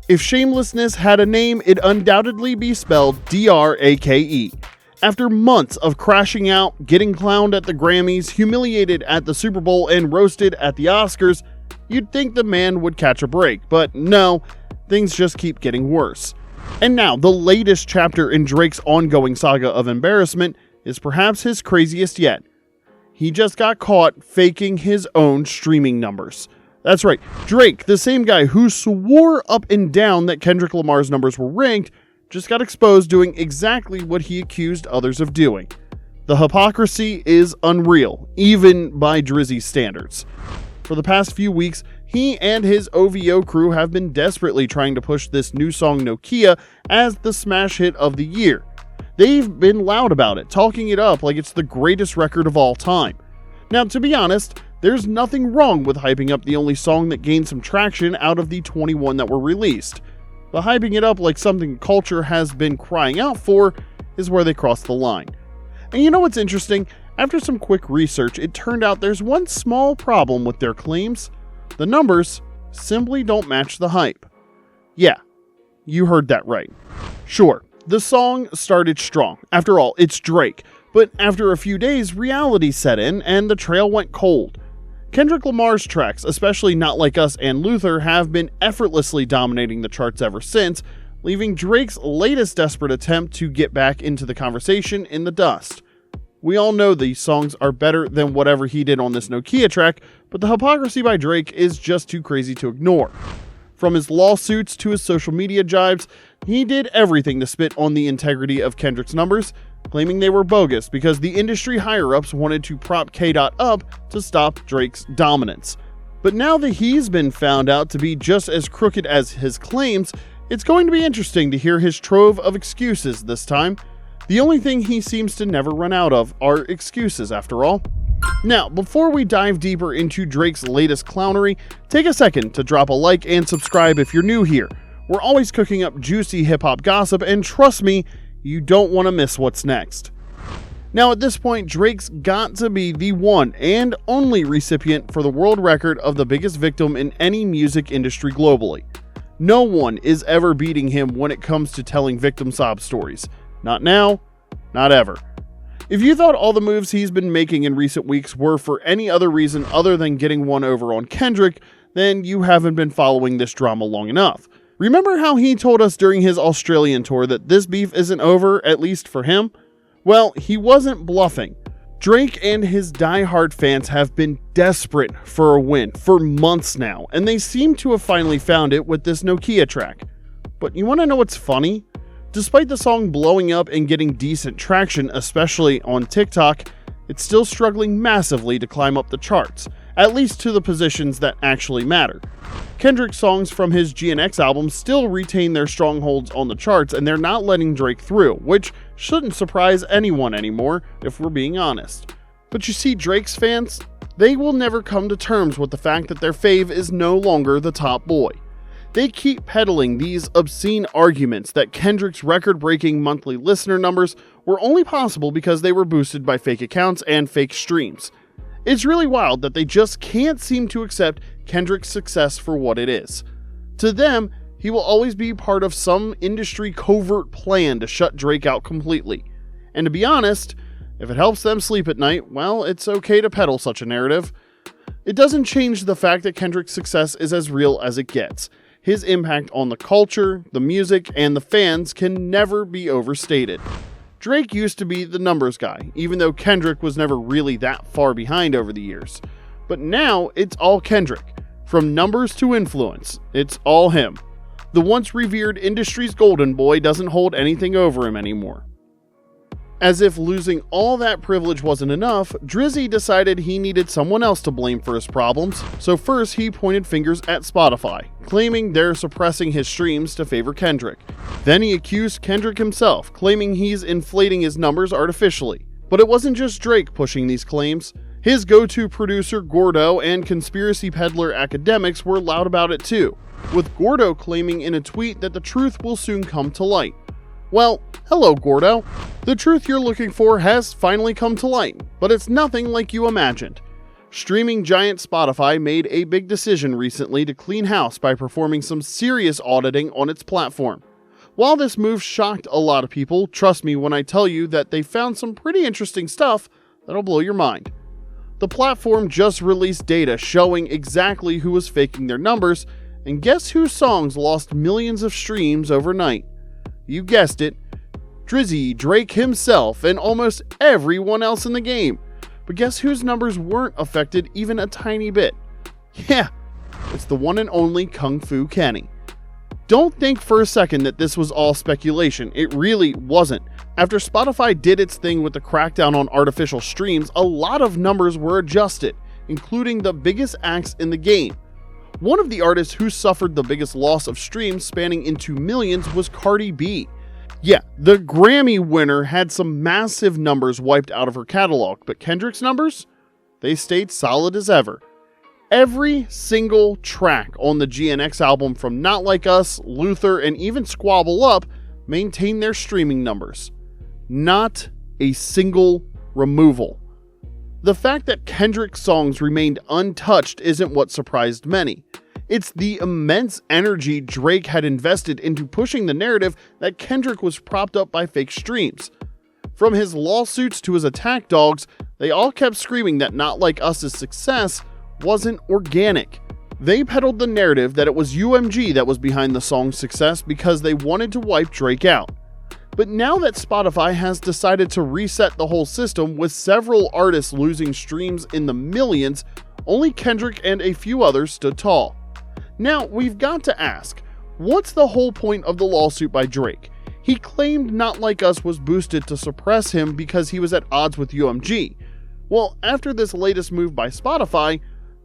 If shamelessness had a name, it'd undoubtedly be spelled D-R-A-K-E. After months of crashing out, getting clowned at the Grammys, humiliated at the Super Bowl, and roasted at the Oscars, you'd think the man would catch a break, but no, things just keep getting worse. And now, the latest chapter in Drake's ongoing saga of embarrassment is perhaps his craziest yet. He just got caught faking his own streaming numbers. That's right, Drake, the same guy who swore up and down that Kendrick Lamar's numbers were rigged, just got exposed doing exactly what he accused others of doing. The hypocrisy is unreal, even by Drizzy standards. For the past few weeks, he and his OVO crew have been desperately trying to push this new song Nokia as the smash hit of the year. They've been loud about it, talking it up like it's the greatest record of all time. Now, to be honest, there's nothing wrong with hyping up the only song that gained some traction out of the 21 that were released. But hyping it up like something culture has been crying out for is where they cross the line. And you know what's interesting? After some quick research, it turned out there's one small problem with their claims. The numbers simply don't match the hype. Yeah, you heard that right. Sure, the song started strong. After all, it's Drake. But after a few days, reality set in and the trail went cold. Kendrick Lamar's tracks, especially Not Like Us and Luther, have been effortlessly dominating the charts ever since, leaving Drake's latest desperate attempt to get back into the conversation in the dust. We all know these songs are better than whatever he did on this Nokia track, but the hypocrisy by Drake is just too crazy to ignore. From his lawsuits to his social media jibes, he did everything to spit on the integrity of Kendrick's numbers, claiming they were bogus because the industry higher-ups wanted to prop K-Dot up to stop Drake's dominance. But now that he's been found out to be just as crooked as his claims, it's going to be interesting to hear his trove of excuses this time. The only thing he seems to never run out of are excuses, after all. Now, before we dive deeper into Drake's latest clownery, take a second to drop a like and subscribe if you're new here. We're always cooking up juicy hip-hop gossip, and trust me, you don't want to miss what's next. Now at this point, Drake's got to be the one and only recipient for the world record of the biggest victim in any music industry globally. No one is ever beating him when it comes to telling victim sob stories. Not now, not ever. If you thought all the moves he's been making in recent weeks were for any other reason other than getting one over on Kendrick, then you haven't been following this drama long enough. Remember how he told us during his Australian tour that this beef isn't over, at least for him? Well, he wasn't bluffing. Drake and his die-hard fans have been desperate for a win for months now, and they seem to have finally found it with this Nokia track. But you want to know what's funny? Despite the song blowing up and getting decent traction, especially on TikTok, it's still struggling massively to climb up the charts, at least to the positions that actually matter. Kendrick's songs from his GNX album still retain their strongholds on the charts, and they're not letting Drake through, which shouldn't surprise anyone anymore, if we're being honest. But you see, Drake's fans, they will never come to terms with the fact that their fave is no longer the top boy. They keep peddling these obscene arguments that Kendrick's record-breaking monthly listener numbers were only possible because they were boosted by fake accounts and fake streams. It's really wild that they just can't seem to accept Kendrick's success for what it is. To them, he will always be part of some industry covert plan to shut Drake out completely. And to be honest, if it helps them sleep at night, well, it's okay to peddle such a narrative. It doesn't change the fact that Kendrick's success is as real as it gets. His impact on the culture, the music, and the fans can never be overstated. Drake used to be the numbers guy, even though Kendrick was never really that far behind over the years. But now, it's all Kendrick. From numbers to influence, it's all him. The once revered industry's golden boy doesn't hold anything over him anymore. As if losing all that privilege wasn't enough, Drizzy decided he needed someone else to blame for his problems, so first he pointed fingers at Spotify, claiming they're suppressing his streams to favor Kendrick. Then he accused Kendrick himself, claiming he's inflating his numbers artificially. But it wasn't just Drake pushing these claims. His go-to producer Gordo and conspiracy peddler academics were loud about it too, with Gordo claiming in a tweet that the truth will soon come to light. Well, hello Gordo. The truth you're looking for has finally come to light, but it's nothing like you imagined. Streaming giant Spotify made a big decision recently to clean house by performing some serious auditing on its platform. While this move shocked a lot of people, trust me when I tell you that they found some pretty interesting stuff that'll blow your mind. The platform just released data showing exactly who was faking their numbers, and guess whose songs lost millions of streams overnight? You guessed it, Drizzy, Drake himself, and almost everyone else in the game. But guess whose numbers weren't affected even a tiny bit? Yeah, it's the one and only Kung Fu Kenny. Don't think for a second that this was all speculation. It really wasn't. After Spotify did its thing with the crackdown on artificial streams, a lot of numbers were adjusted, including the biggest acts in the game. One of the artists who suffered the biggest loss of streams spanning into millions was Cardi B. Yeah, the Grammy winner had some massive numbers wiped out of her catalog, but Kendrick's numbers? They stayed solid as ever. Every single track on the GNX album from Not Like Us, Luther, and even Squabble Up maintained their streaming numbers. Not a single removal. The fact that Kendrick's songs remained untouched isn't what surprised many. It's the immense energy Drake had invested into pushing the narrative that Kendrick was propped up by fake streams. From his lawsuits to his attack dogs, they all kept screaming that Not Like Us's success wasn't organic. They peddled the narrative that it was UMG that was behind the song's success because they wanted to wipe Drake out. But now that Spotify has decided to reset the whole system with several artists losing streams in the millions, only Kendrick and a few others stood tall. Now, we've got to ask, what's the whole point of the lawsuit by Drake? He claimed Not Like Us was boosted to suppress him because he was at odds with UMG. Well, after this latest move by Spotify,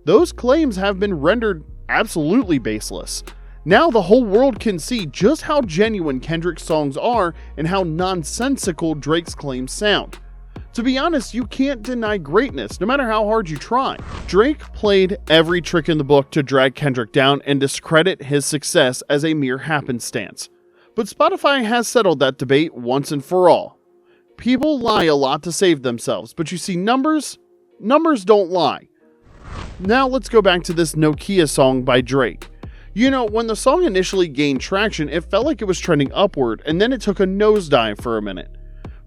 those claims have been rendered absolutely baseless. Now the whole world can see just how genuine Kendrick's songs are and how nonsensical Drake's claims sound. To be honest, you can't deny greatness, no matter how hard you try. Drake played every trick in the book to drag Kendrick down and discredit his success as a mere happenstance. But Spotify has settled that debate once and for all. People lie a lot to save themselves, but you see, numbers don't lie. Now let's go back to this Nokia song by Drake. You know, when the song initially gained traction, it felt like it was trending upward, and then it took a nosedive for a minute.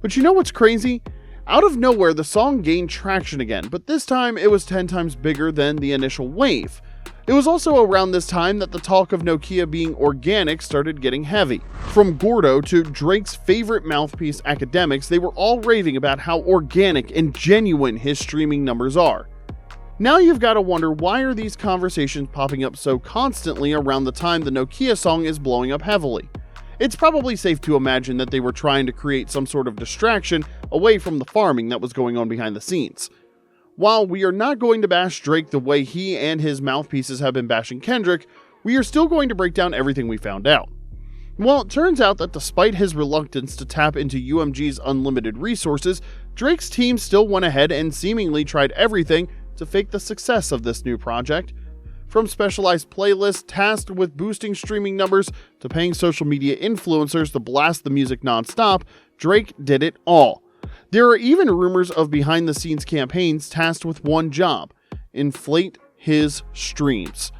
But you know what's crazy? Out of nowhere, the song gained traction again, but this time it was 10 times bigger than the initial wave. It was also around this time that the talk of Nokia being organic started getting heavy. From Gordo to Drake's favorite mouthpiece academics, they were all raving about how organic and genuine his streaming numbers are. Now you've got to wonder, why are these conversations popping up so constantly around the time the Nokia song is blowing up heavily? It's probably safe to imagine that they were trying to create some sort of distraction away from the farming that was going on behind the scenes. While we are not going to bash Drake the way he and his mouthpieces have been bashing Kendrick, we are still going to break down everything we found out. Well, it turns out that despite his reluctance to tap into UMG's unlimited resources, Drake's team still went ahead and seemingly tried everything to fake the success of this new project. From specialized playlists tasked with boosting streaming numbers to paying social media influencers to blast the music non-stop, Drake did it all. There are even rumors of behind-the-scenes campaigns tasked with one job: inflate his streams.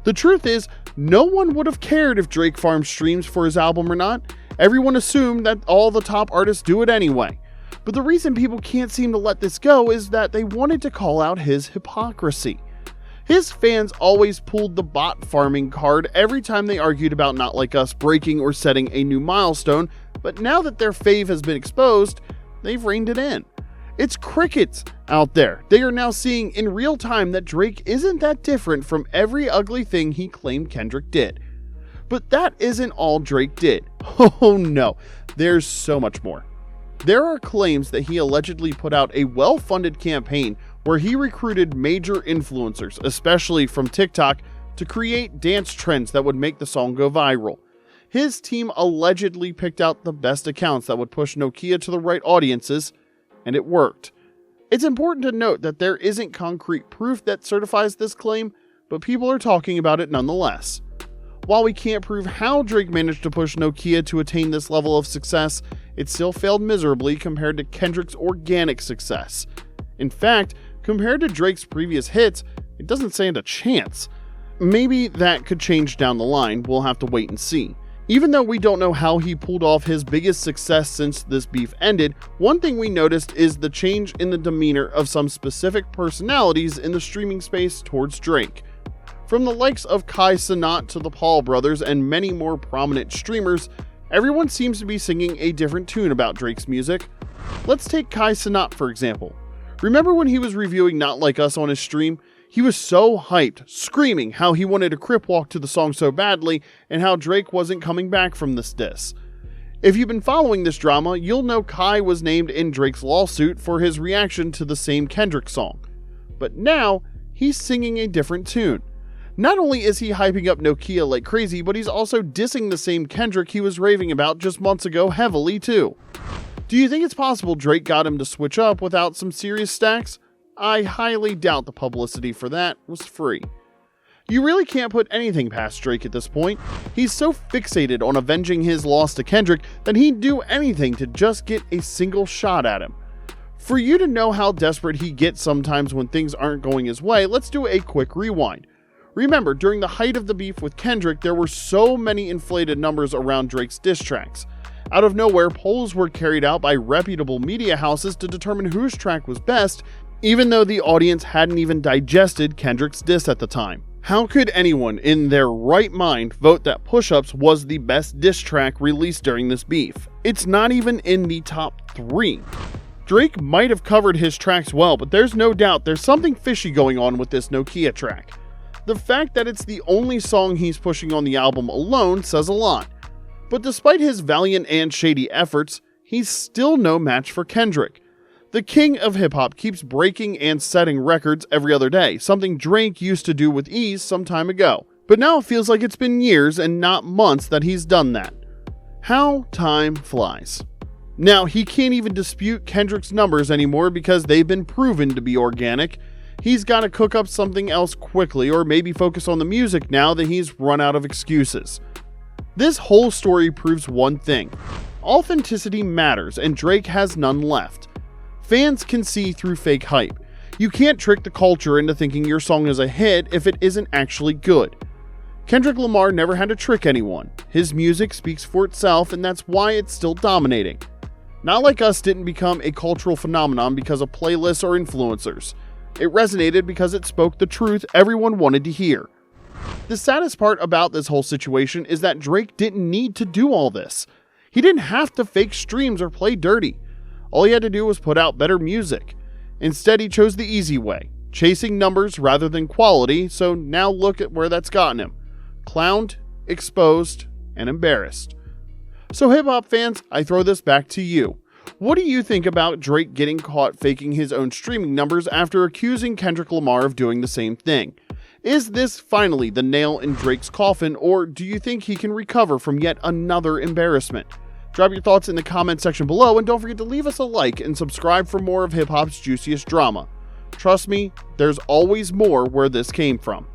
The truth is, no one would have cared if Drake farmed streams for his album or not. Everyone assumed that all the top artists do it anyway. But the reason people can't seem to let this go is that they wanted to call out his hypocrisy. His fans always pulled the bot farming card every time they argued about Not Like Us breaking or setting a new milestone, but now that their fave has been exposed, they've reined it in. It's crickets out there. They are now seeing in real time that Drake isn't that different from every ugly thing he claimed Kendrick did. But that isn't all Drake did. Oh no, there's so much more. There are claims that he allegedly put out a well-funded campaign where he recruited major influencers, especially from TikTok, to create dance trends that would make the song go viral. His team allegedly picked out the best accounts that would push Nokia to the right audiences, and it worked. It's important to note that there isn't concrete proof that certifies this claim, but people are talking about it nonetheless. While we can't prove how Drake managed to push Nokia to attain this level of success, it still failed miserably compared to Kendrick's organic success. In fact, Compared to Drake's previous hits, it doesn't stand a chance. Maybe that could change down the line, we'll have to wait and see. Even though we don't know how he pulled off his biggest success since this beef ended, one thing we noticed is the change in the demeanor of some specific personalities in the streaming space towards Drake. From the likes of Kai Cenat to the Paul brothers and many more prominent streamers, everyone seems to be singing a different tune about Drake's music. Let's take Kai Cenat for example. Remember when he was reviewing Not Like Us on his stream? He was so hyped, screaming how he wanted a crip walk to the song so badly and how Drake wasn't coming back from this diss. If you've been following this drama, you'll know Kai was named in Drake's lawsuit for his reaction to the same Kendrick song. But now, he's singing a different tune. Not only is he hyping up Nokia like crazy, but he's also dissing the same Kendrick he was raving about just months ago heavily too. Do you think it's possible Drake got him to switch up without some serious stacks? I highly doubt the publicity for that was free. You really can't put anything past Drake at this point. He's so fixated on avenging his loss to Kendrick that he'd do anything to just get a single shot at him. For you to know how desperate he gets sometimes when things aren't going his way, let's do a quick rewind. Remember, during the height of the beef with Kendrick, there were so many inflated numbers around Drake's diss tracks. Out of nowhere, polls were carried out by reputable media houses to determine whose track was best, even though the audience hadn't even digested Kendrick's diss at the time. How could anyone in their right mind vote that Push-Ups was the best diss track released during this beef? It's not even in the top 3. Drake might have covered his tracks well, but there's no doubt there's something fishy going on with this Nokia track. The fact that it's the only song he's pushing on the album alone says a lot. But despite his valiant and shady efforts, he's still no match for Kendrick. The king of hip-hop keeps breaking and setting records every other day, something Drake used to do with ease some time ago. But now it feels like it's been years and not months that he's done that. How time flies. Now, he can't even dispute Kendrick's numbers anymore because they've been proven to be organic. He's got to cook up something else quickly or maybe focus on the music now that he's run out of excuses. This whole story proves one thing. Authenticity matters and Drake has none left. Fans can see through fake hype. You can't trick the culture into thinking your song is a hit if it isn't actually good. Kendrick Lamar never had to trick anyone. His music speaks for itself and that's why it's still dominating. Not Like Us didn't become a cultural phenomenon because of playlists or influencers. It resonated because it spoke the truth everyone wanted to hear. The saddest part about this whole situation is that Drake didn't need to do all this. He didn't have to fake streams or play dirty. All he had to do was put out better music. Instead, he chose the easy way, chasing numbers rather than quality, so now look at where that's gotten him. Clowned, exposed, and embarrassed. So hip-hop fans, I throw this back to you. What do you think about Drake getting caught faking his own streaming numbers after accusing Kendrick Lamar of doing the same thing? Is this finally the nail in Drake's coffin, or do you think he can recover from yet another embarrassment? Drop your thoughts in the comment section below, and don't forget to leave us a like and subscribe for more of hip-hop's juiciest drama. Trust me, there's always more where this came from.